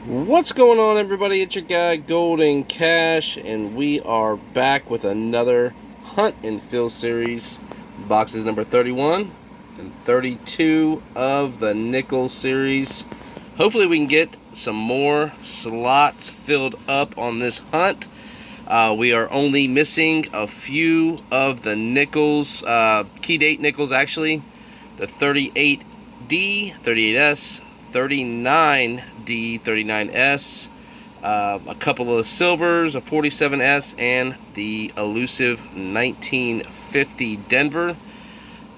What's going on, everybody? It's your guy Golden Cash, and we are back with another Hunt and Fill series. Boxes number 31 and 32 of the nickel series. Hopefully we can get some more slots filled up on this hunt. We are only missing a few of the nickels, key date nickels actually. The 38D, 38S, 39D, 39S, a couple of the silvers, a 47S, and the elusive 1950 Denver.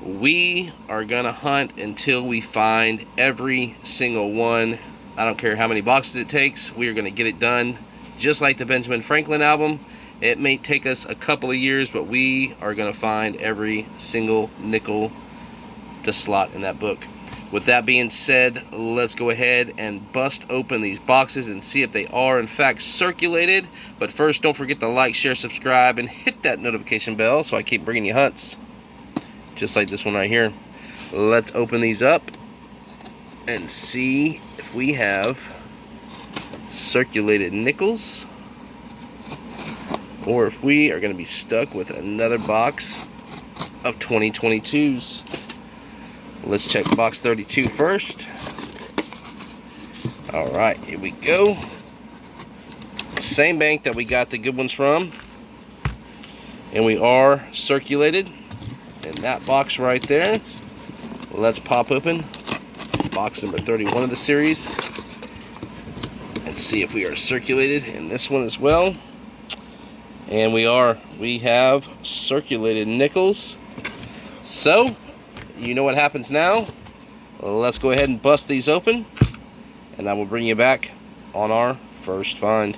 We are going to hunt until we find every single one. I don't care how many boxes it takes. We are going to get it done. Just like the Benjamin Franklin album, it may take us a couple of years, but we are going to find every single nickel to slot in that book. With that being said, let's go ahead and bust open these boxes and see if they are in fact circulated. But first, don't forget to like, share, subscribe, and hit that notification bell so I keep bringing you hunts just like this one right here. Let's open these up and see if we have circulated nickels, or if we are going to be stuck with another box of 2022s. Let's check box 32 first. Alright, here we go. Same bank that we got the good ones from. And we are circulated in that box right there. Let's pop open box number 31 of the series and see if we are circulated in this one as well. And we are. We have circulated nickels. So, you know what happens now. Let's go ahead and bust these open, and I will bring you back on our first find.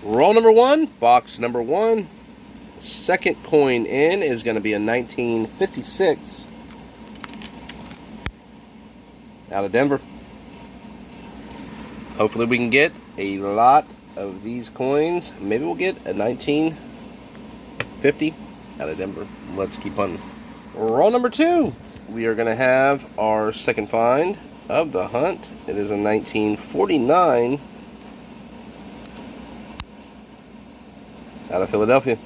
Roll number one, box number one. Second coin in is going to be a 1956 out of Denver. Hopefully we can get a lot of these coins. Maybe we'll get a 1950 out of Denver. Let's keep hunting. Roll number two. We are going to have our second find of the hunt. It is a 1949 out of Philadelphia.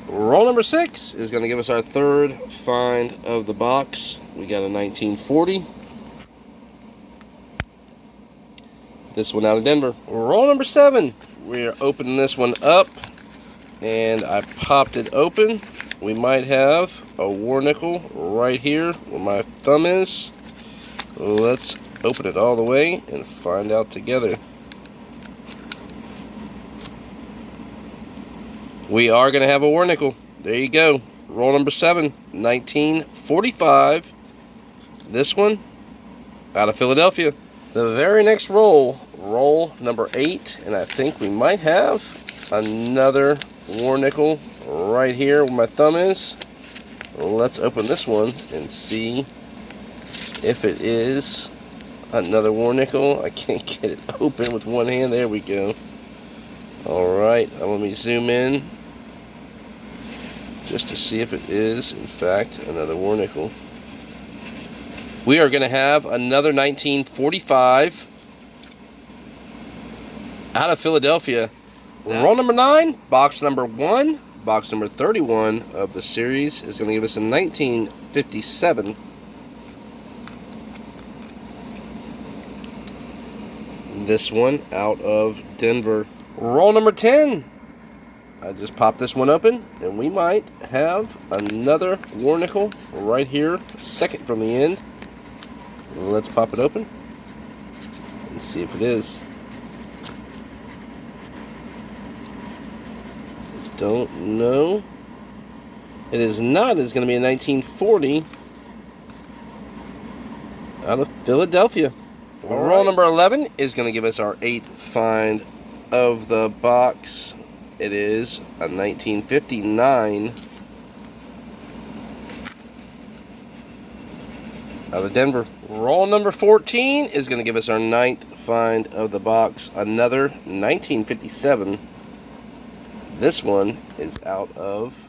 Roll number six is going to give us our third find of the box. We got a 1940. This one out of Denver. Roll number seven. We're opening this one up, and I popped it open. We might have a war nickel right here where my thumb is. Let's open it all the way and find out together. We are going to have a war nickel. There you go. Roll number seven, 1945. This one out of Philadelphia. The very next roll, roll number 8, and I think we might have another war nickel right here where my thumb is. Let's open this one and see if it is another war nickel. I can't get it open with one hand. There we go. Alright, let me zoom in just to see if it is in fact another war nickel. We are going to have another 1945 out of Philadelphia. Roll number 9, box number 1, box number 31 of the series is going to give us a 1957. This one out of Denver. Roll number 10. I just popped this one open, and we might have another war nickel right here, second from the end. Let's pop it open and see if it is. Don't know. It is not. It's going to be a 1940 out of Philadelphia. Roll number 11 is going to give us our 8th find of the box. It is a 1959 out of Denver. Roll number 14 is going to give us our 9th find of the box. Another 1957. This one is out of,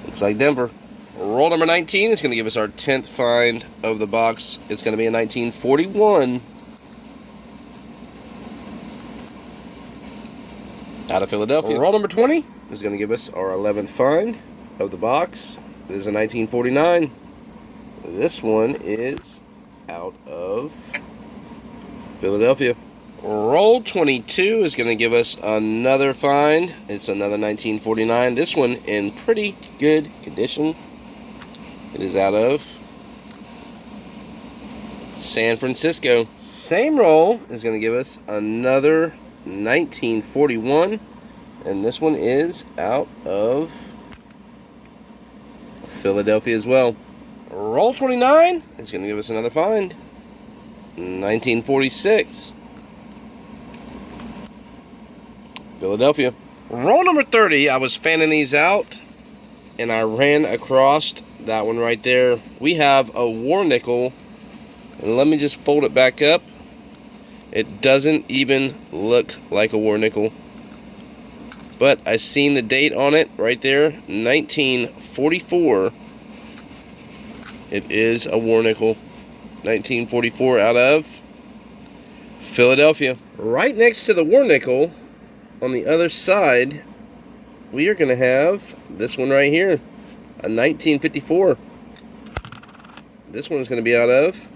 looks like Denver. Roll number 19 is going to give us our 10th find of the box. It's going to be a 1941 out of Philadelphia. Roll number 20 is going to give us our 11th find of the box. It is a 1949. This one is out of Philadelphia. Roll 22 is going to give us another find. It's another 1949. This one in pretty good condition. It is out of San Francisco. Same roll is going to give us another 1941. And this one is out of Philadelphia as well. Roll 29 is going to give us another find. 1946. Philadelphia. Roll number 30, I was fanning these out, and I ran across that one right there. We have a war nickel, and let me just fold it back up. It doesn't even look like a war nickel, but I seen the date on it right there, 1944. It is a war nickel, 1944 out of Philadelphia. Right next to the war nickel, on the other side, we are going to have this one right here, a 1954. This one is going to be out of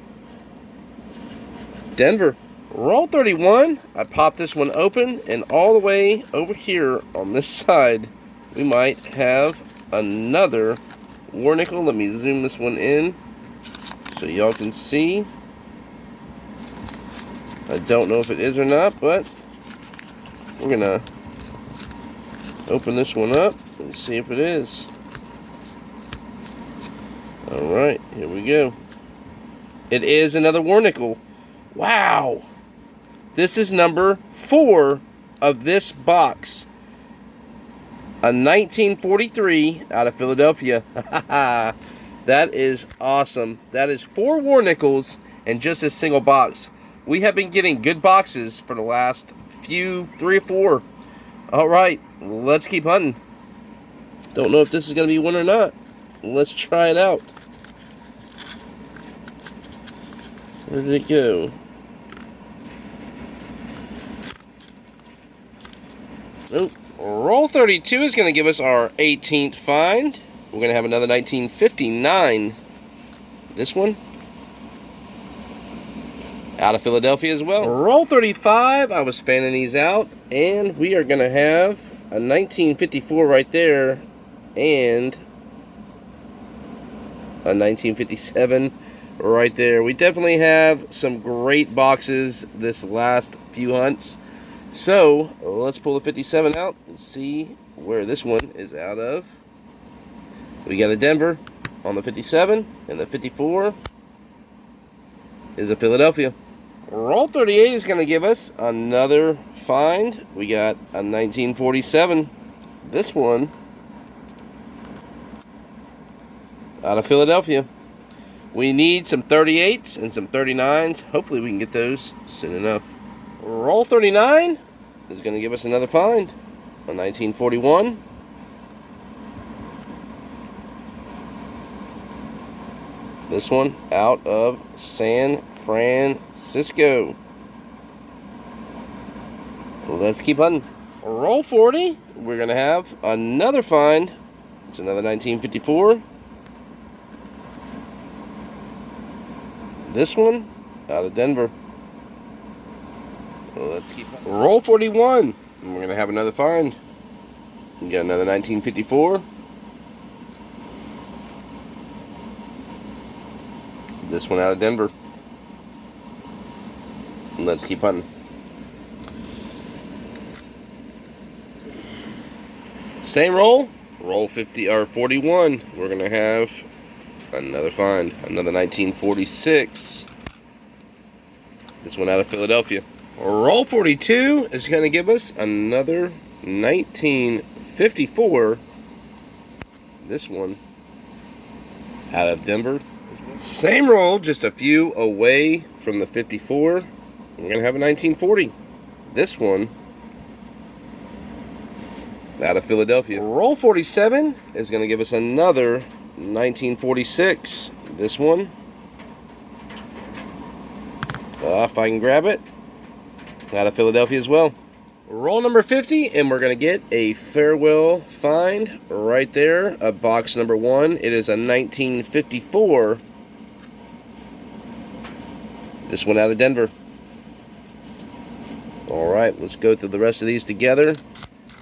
Denver. Roll 31, I popped this one open, and all the way over here on this side, we might have another war nickel. Let me zoom this one in so y'all can see. I don't know if it is or not, but we're gonna open this one up and see if it is. Alright, here we go. It is another war nickel. Wow! This is number 4 of this box. A 1943 out of Philadelphia. That is awesome. That is 4 war nickels in just a single box. We have been getting good boxes for the last few, 3 or 4. Alright, let's keep hunting. Don't know if this is going to be one or not. Let's try it out. Where did it go? Nope. Roll 32 is going to give us our 18th find. We're going to have another 1959. This one out of Philadelphia as well. Roll 35, I was fanning these out, and we are going to have a 1954 right there, and a 1957 right there. We definitely have some great boxes this last few hunts. So, let's pull the 57 out and see where this one is out of. We got a Denver on the 57, and the 54 is a Philadelphia. Roll 38 is going to give us another find. We got a 1947. This one out of Philadelphia. We need some 38s and some 39s. Hopefully we can get those soon enough. Roll 39 is going to give us another find. A 1941. This one out of San Francisco. Let's keep hunting. Roll 40. We're going to have another find. It's another 1954. This one out of Denver. Let's keep hunting. Roll 41. And we're going to have another find. We got another 1954. This one out of Denver. Let's keep hunting. Same roll. Roll 50 or 41. We're gonna have another find. Another 1946. This one out of Philadelphia. Roll 42 is gonna give us another 1954. This one out of Denver. Same roll, just a few away from the 54. We're going to have a 1940. This one out of Philadelphia. Roll 47 is going to give us another 1946. This one. If I can grab it. Out of Philadelphia as well. Roll number 50, and we're going to get a farewell find right there. Box number 1. It is a 1954. This one out of Denver. Alright, let's go through the rest of these together.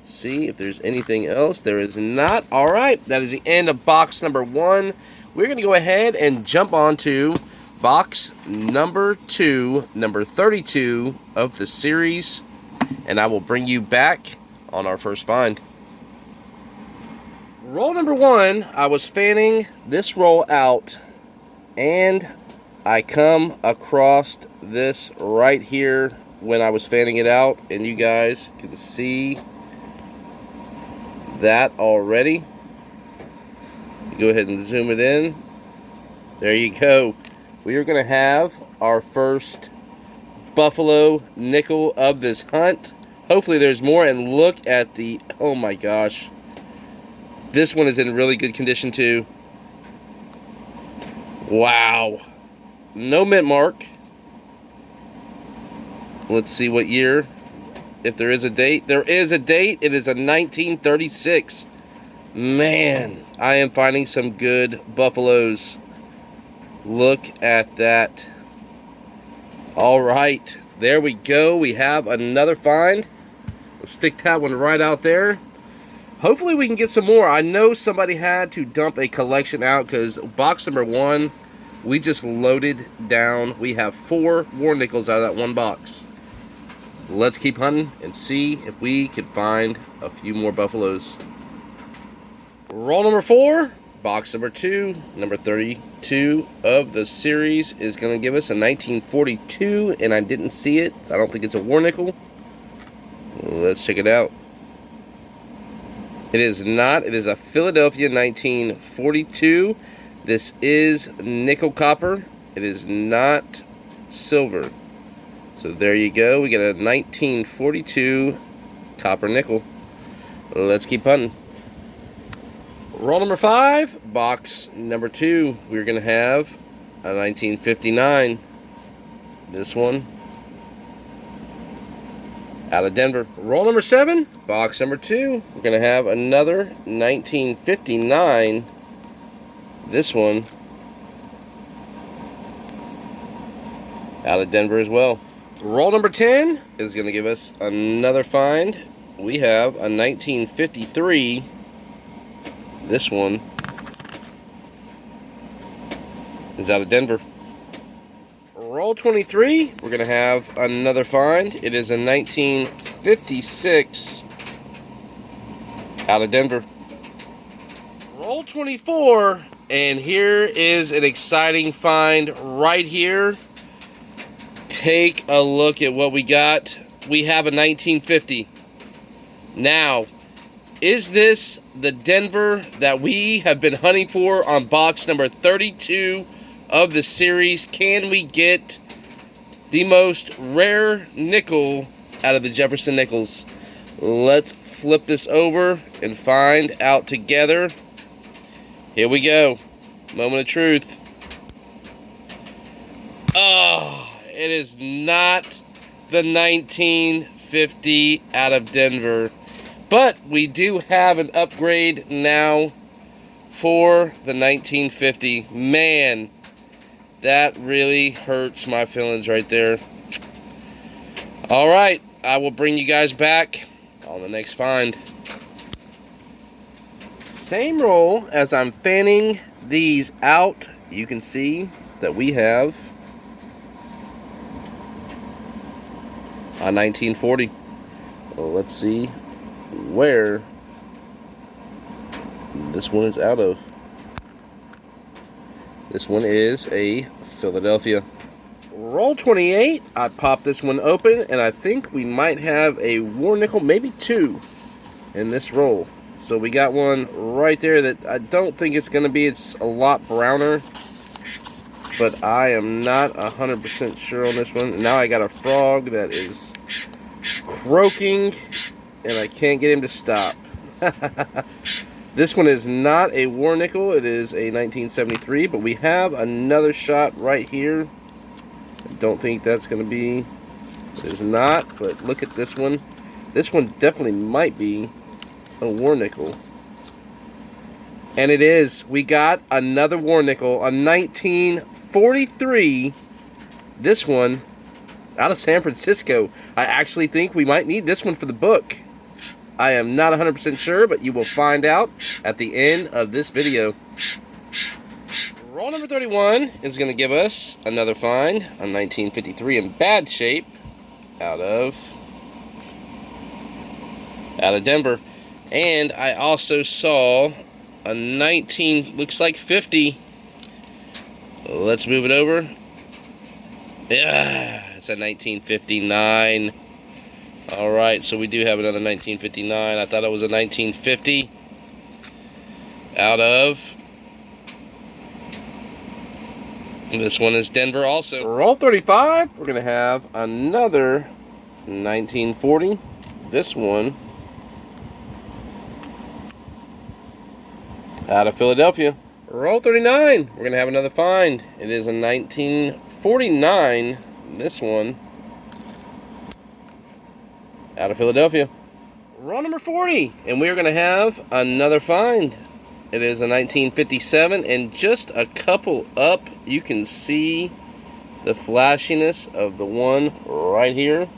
See if there's anything else. There is not. Alright, that is the end of box number 1. We're going to go ahead and jump on to box number 2, number 32 of the series. And I will bring you back on our first find. Roll number 1, I was fanning this roll out, and I come across this right here when I was fanning it out, and you guys can see that already. Go ahead and zoom it in. There you go. We are going to have our first Buffalo nickel of this hunt. Hopefully there's more, and look at the, oh my gosh. This one is in really good condition too. Wow. No mint mark. Let's see what year. If there is a date. There is a date. It is a 1936. Man, I am finding some good buffaloes. Look at that. All right, there we go. We have another find. Let's stick that one right out there. Hopefully we can get some more. I know somebody had to dump a collection out because box number 1, we just loaded down. We have 4 war nickels out of that one box. Let's keep hunting and see if we can find a few more buffaloes. Roll number 4, box number 2, number 32 of the series is going to give us a 1942, and I didn't see it. I don't think it's a war nickel. Let's check it out. It is not. It is a Philadelphia 1942. This is nickel copper. It is not silver. So there you go. We got a 1942 copper nickel. Let's keep hunting. Roll number 5, box number 2. We're going to have a 1959. This one out of Denver. Roll number 7, box number 2. We're going to have another 1959. This one out of Denver as well. Roll number 10 is going to give us another find. We have a 1953. This one is out of Denver. Roll 23, we're going to have another find. It is a 1956 out of Denver. Roll 24, and here is an exciting find right here. Take a look at what we got. We have a 1950. Now, is this the Denver that we have been hunting for on box number 32 of the series? Can we get the most rare nickel out of the Jefferson Nickels? Let's flip this over and find out together. Here we go. Moment of truth. Oh, it is not the 1950 out of Denver. But we do have an upgrade now for the 1950. Man, that really hurts my feelings right there. All right, I will bring you guys back on the next find. Same roll as I'm fanning these out. You can see that we have a 1940. Well, let's see where this one is out of. This one is a Philadelphia. Roll 28. I popped this one open, and I think we might have a war nickel, maybe 2 in this roll. So we got one right there that I don't think it's going to be. It's a lot browner, but I am not 100% sure on this one. Now I got a frog that is croaking, and I can't get him to stop. This one is not a war nickel. It is a 1973, but we have another shot right here. I don't think that's going to be... It is not, but look at this one. This one definitely might be a war nickel. And it is. We got another war nickel, a 1943. This one out of San Francisco. I actually think we might need this one for the book. I am not 100% sure, but you will find out at the end of this video. Roll number 31 is going to give us another find, a 1953 in bad shape out of Denver. And I also saw a 19, looks like 50. Let's move it over. Yeah, it's a 1959. All right, so we do have another 1959. I thought it was a 1950 out of... This one is Denver also. Roll 35. We're going to have another 1940. This one out of Philadelphia. Roll 39. We're going to have another find. It is a 1949. This one out of Philadelphia. Roll number 40. And we're going to have another find. It is a 1957. And just a couple up, you can see the flashiness of the one right here.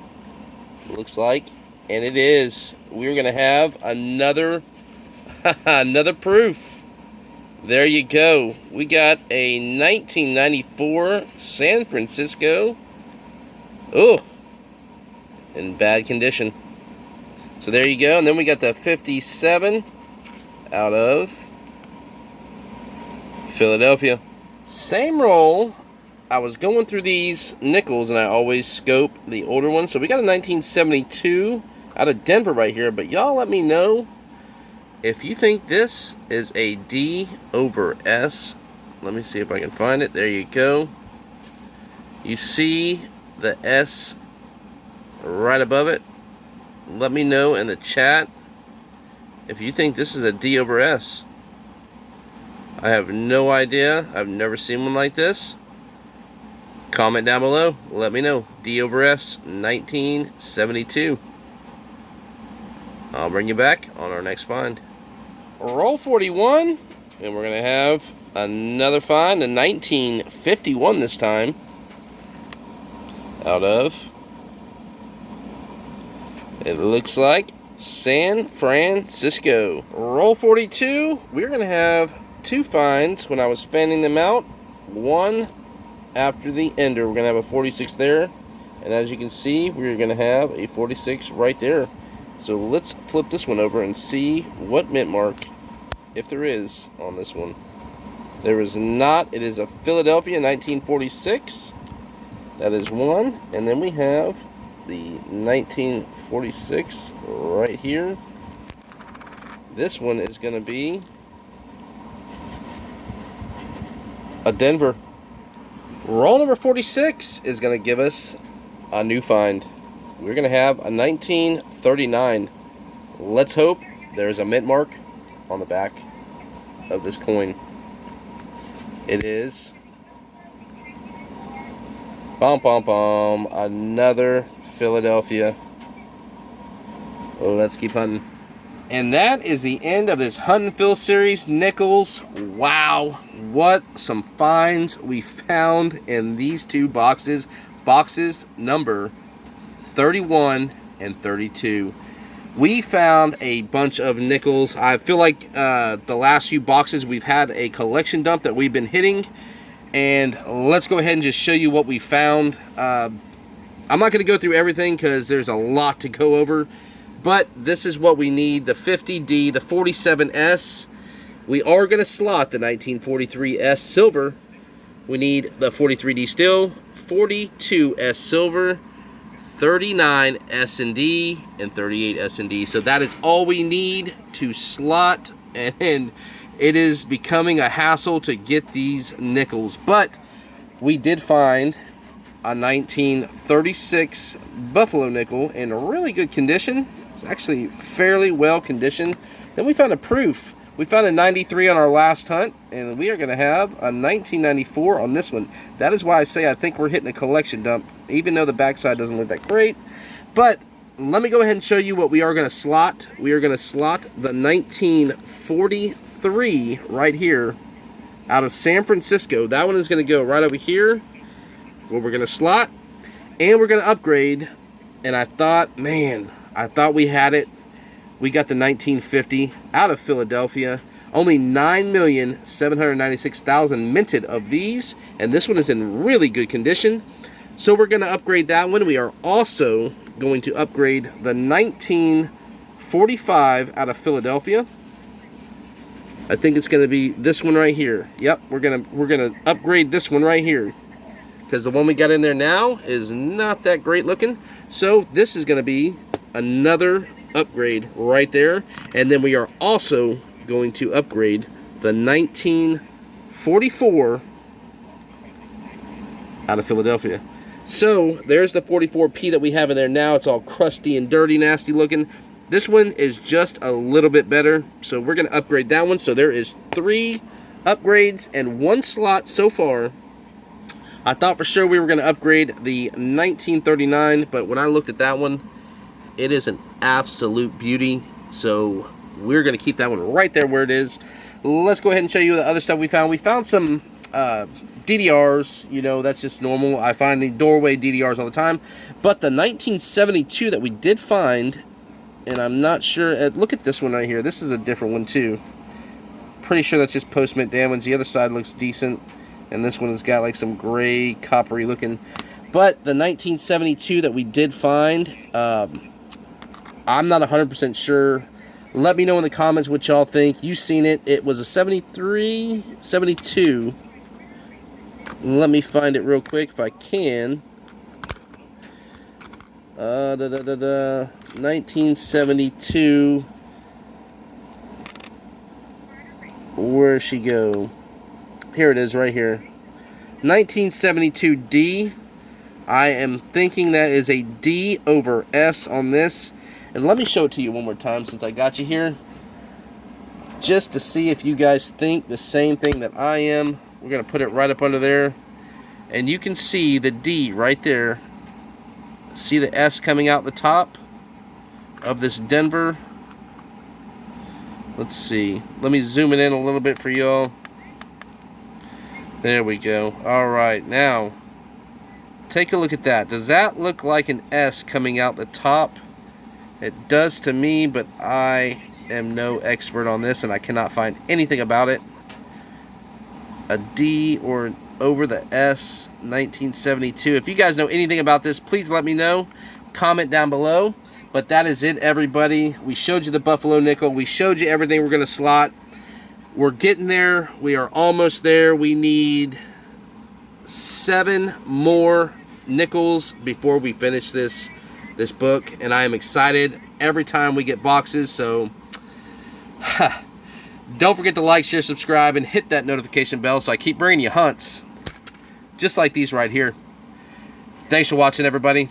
Looks like. And it is. We're going to have another another proof. There you go. We got a 1994 San Francisco. Oh, in bad condition. So there you go. And then we got the 57 out of Philadelphia. Same roll. I was going through these nickels and I always scope the older ones. So we got a 1972 out of Denver right here. But y'all let me know if you think this is a D over S. Let me see if I can find it. There you go. You see the S right above it. Let me know in the chat if you think this is a D over S. I have no idea. I've never seen one like this. Comment down below. Let me know. D over S 1972. I'll bring you back on our next find. Roll 41, and we're going to have another find, a 1951 this time, out of, it looks like, San Francisco. Roll 42, we're going to have two finds when I was fanning them out. One after the ender, we're going to have a 46 there, and as you can see, we're going to have a 46 right there. So let's flip this one over and see what mint mark, if there is, on this one. There is not. It is a Philadelphia 1946. That is one. And then we have the 1946 right here. This one is going to be a Denver. Roll number 46 is going to give us a new find. We're going to have a 1939. Let's hope there's a mint mark on the back of this coin. It is. Bum, bum, bum. Another Philadelphia. Let's keep hunting. And that is the end of this Hunt and Fill series. Nickels. Wow. What some finds we found in these two boxes. Boxes number 31 and 32. We found a bunch of nickels. I feel like the last few boxes we've had a collection dump that we've been hitting. And let's go ahead and just show you what we found. I'm not going to go through everything because there's a lot to go over. But this is what we need. The 50D, the 47S. We are going to slot the 1943S silver. We need the 43D steel, 42S silver, 39 S&D, and 38 S&D. So that is all we need to slot, and it is becoming a hassle to get these nickels. But we did find a 1936 Buffalo nickel in really good condition. It's actually fairly well conditioned. Then we found a proof We found a 93 on our last hunt, and we are going to have a 1994 on this one. That is why I say I think we're hitting a collection dump, even though the backside doesn't look that great. But let me go ahead and show you what we are going to slot. We are going to slot the 1943 right here out of San Francisco. That one is going to go right over here where we're going to slot, and we're going to upgrade. And I thought, man, I thought we had it. We got the 1950 out of Philadelphia. Only 9,796,000 minted of these, and this one is in really good condition. So we're going to upgrade that one. We are also going to upgrade the 1945 out of Philadelphia. I think it's going to be this one right here. Yep, we're gonna upgrade this one right here, because the one we got in there now is not that great looking. So this is going to be another upgrade right there. And then we are also going to upgrade the 1944 out of Philadelphia. So there's the 44P that we have in there now. It's all crusty and dirty, nasty looking. This one is just a little bit better, so we're going to upgrade that one. So there is 3 upgrades and 1 slot so far. I thought for sure we were going to upgrade the 1939, but when I looked at that one, it is an absolute beauty. So we're going to keep that one right there where it is. Let's go ahead and show you the other stuff we found. We found some DDRs. You know, that's just normal. I find the doorway DDRs all the time. But the 1972 that we did find, and I'm not sure. Look at this one right here. This is a different one too. Pretty sure that's just post-mint damage. The other side looks decent. And this one has got like some gray, coppery looking. But the 1972 that we did find, I'm not 100% sure. Let me know in the comments what y'all think. You seen it. It was a 73, 72. Let me find it real quick if I can. 1972. Where'd she go? Here it is right here. 1972D. I am thinking that is a D over S on this. And let me show it to you one more time since I got you here, just to see if you guys think the same thing that I am. We're going to put it right up under there, and you can see the D right there. See the S coming out the top of this Denver? Let's see. Let me zoom it in a little bit for y'all. There we go. Alright, now take a look at that. Does that look like an S coming out the top? It does to me, but I am no expert on this and I cannot find anything about it. A D or over the S, 1972. If you guys know anything about this, please let me know. Comment down below. But that is it, everybody. We showed you the Buffalo nickel. We showed you everything we're going to slot. We're getting there. We are almost there. We need 7 more nickels before we finish this book, and I am excited every time we get boxes. So don't forget to like, share, subscribe, and hit that notification bell so I keep bringing you hunts just like these right here. Thanks for watching, everybody.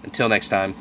Until next time.